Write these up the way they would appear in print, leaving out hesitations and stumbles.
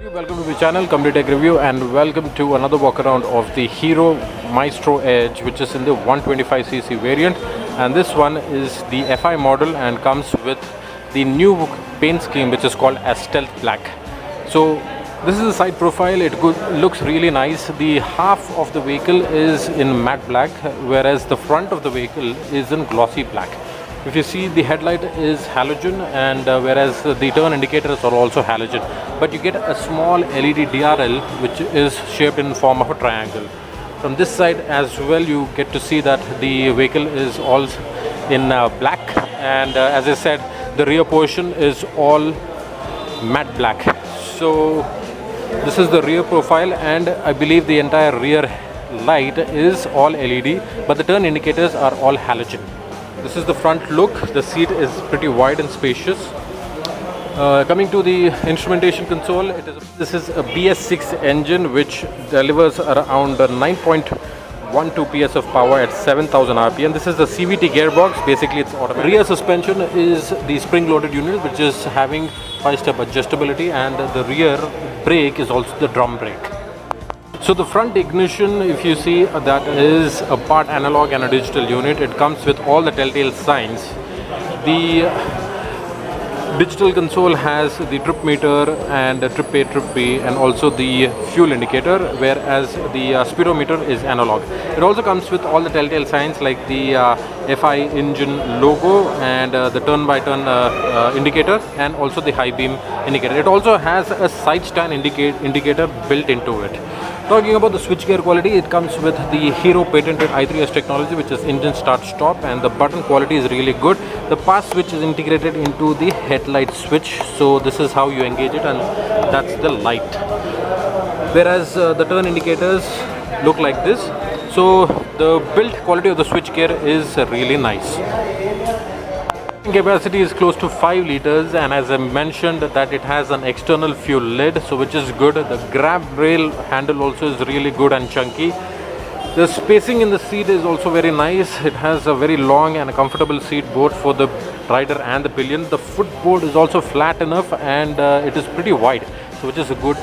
Welcome to the channel Complete Tech Review, and welcome to another walk around of the Hero Maestro Edge, which is in the 125cc variant, and this one is the FI model and comes with the new paint scheme which is called as Stealth Black. So this is the side profile. It looks really nice. The half of the vehicle is in matte black, whereas the front of the vehicle is in glossy black. If you see, the headlight is halogen, and whereas the turn indicators are also halogen, but you get a small LED DRL which is shaped in form of a triangle. From this side as well, you get to see that the vehicle is all in black, and as I said, the rear portion is all matte black. So this is the rear profile, and I believe the entire rear light is all LED, but the turn indicators are all halogen. This is the front look. The seat is pretty wide and spacious. Coming to the instrumentation console, this is a BS6 engine which delivers around 9.12 PS of power at 7,000 RPM. This is the CVT gearbox. Basically, it's automatic. Rear suspension is the spring-loaded unit, which is having 5-step adjustability, and the rear brake is also the drum brake. So the front ignition, if you see, that is a part analog and a digital unit. It comes with all the telltale signs. The digital console has the trip meter and trip A, trip B, and also the fuel indicator, whereas the speedometer is analog. It also comes with all the telltale signs like the FI engine logo and the turn-by-turn indicator, and also the high beam indicator. It also has a side stand indicator built into it. Talking about the switchgear quality, it comes with the Hero patented i3S technology, which is engine start stop, and the button quality is really good. The pass switch is integrated into the headlight switch, so this is how you engage it, and that's the light. Whereas the turn indicators look like this. So the build quality of the switchgear is really nice. Capacity is close to 5 liters, and as I mentioned that it has an external fuel lid, so which is good. The grab rail handle also is really good and chunky. The spacing in the seat is also very nice. It has a very long and a comfortable seat both for the rider and the pillion. The footboard is also flat enough, and it is pretty wide, so which is good.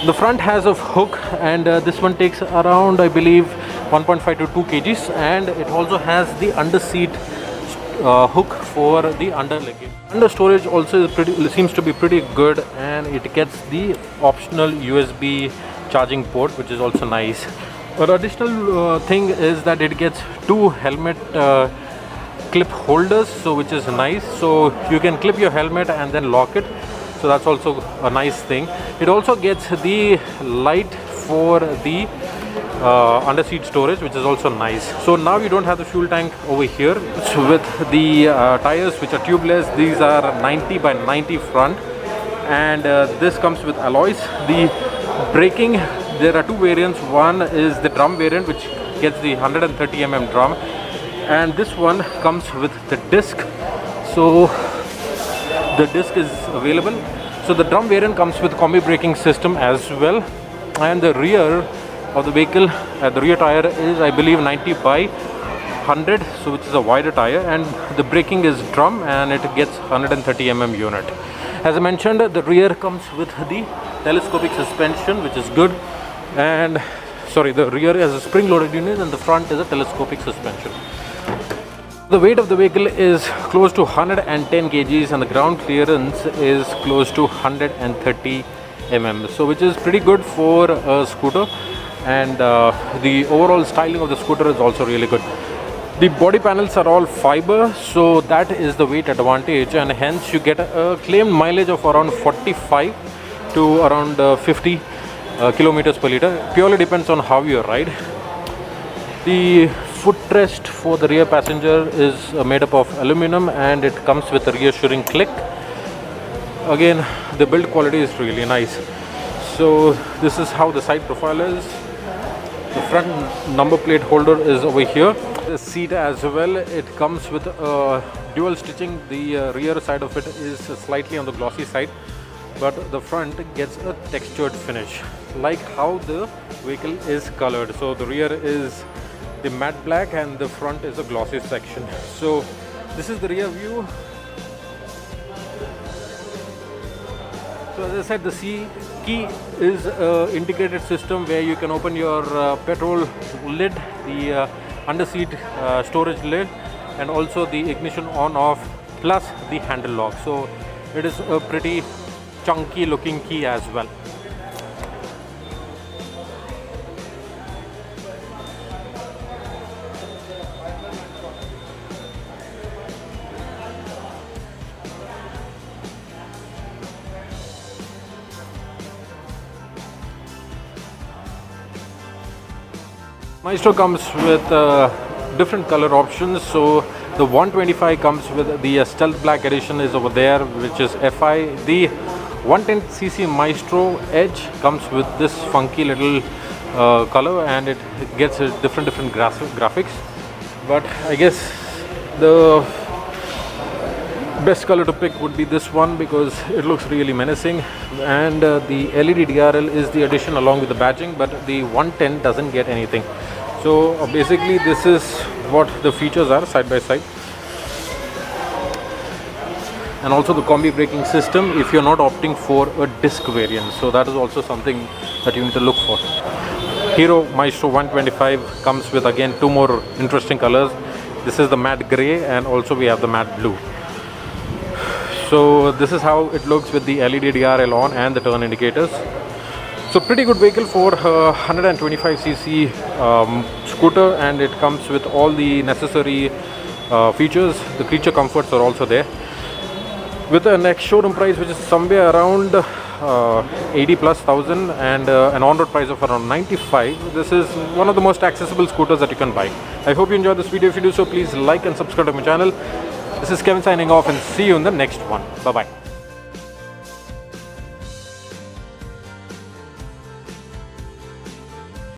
The front has a hook, and this one takes around, I believe, 1.5 to 2 kgs, and it also has the under seat hook for the under luggage. Under storage also is seems to be pretty good, and it gets the optional USB charging port, which is also nice. But additional thing is that it gets 2 helmet clip holders, so which is nice. So you can clip your helmet and then lock it. So that's also a nice thing. It also gets the light for the under seat storage, which is also nice. So now you don't have the fuel tank over here. So with the tires, which are tubeless, these are 90 by 90 front, and this comes with alloys. The braking, there are 2 variants. One is the drum variant, which gets the 130 mm drum, and this one comes with the disc. So the disc is available. So the drum variant comes with combi braking system as well, and the rear of the vehicle, the rear tire is, I believe, 90 by 100, so which is a wider tire, and the braking is drum, and it gets 130 mm unit. As I mentioned, the rear comes with the telescopic suspension, which is good, and the rear is a spring-loaded unit, and the front is a telescopic suspension. The weight of the vehicle is close to 110 kgs, and the ground clearance is close to 130 mm, so which is pretty good for a scooter. And the overall styling of the scooter is also really good. The body panels are all fiber, so that is the weight advantage, and hence you get a claimed mileage of around 45 to around 50 kilometers per liter. Purely depends on how you ride. The footrest for the rear passenger is made up of aluminum, and it comes with a reassuring click. Again, the build quality is really nice. So this is how the side profile is. The front number plate holder is over here. The seat as well, it comes with dual stitching. The rear side of it is slightly on the glossy side, but the front gets a textured finish, like how the vehicle is colored. So the rear is the matte black, and the front is a glossy section. So this is the rear view. So as I said, the C key is an integrated system where you can open your petrol lid, the under seat storage lid, and also the ignition on off plus the handle lock. So it is a pretty chunky looking key as well. Maestro comes with different color options. So the 125 comes with the Stealth Black edition is over there, which is FI. The 110cc Maestro Edge comes with this funky little color, and it gets a different graphics. But I guess the best color to pick would be this one because it looks really menacing, and the LED DRL is the addition along with the badging, but the 110 doesn't get anything. So basically this is what the features are side by side. And also the combi braking system if you're not opting for a disc variant, so that is also something that you need to look for. Hero Maestro 125 comes with again two more interesting colors. This is the matte grey, and also we have the matte blue. So this is how it looks with the LED DRL on and the turn indicators. So pretty good vehicle for 125cc scooter, and it comes with all the necessary features. The creature comforts are also there. With a next showroom price which is somewhere around 80,000+ and an on-road price of around 95, this is one of the most accessible scooters that you can buy. I hope you enjoyed this video. If you do so, please like and subscribe to my channel. This is Kevin signing off, and see you in the next one. Bye bye.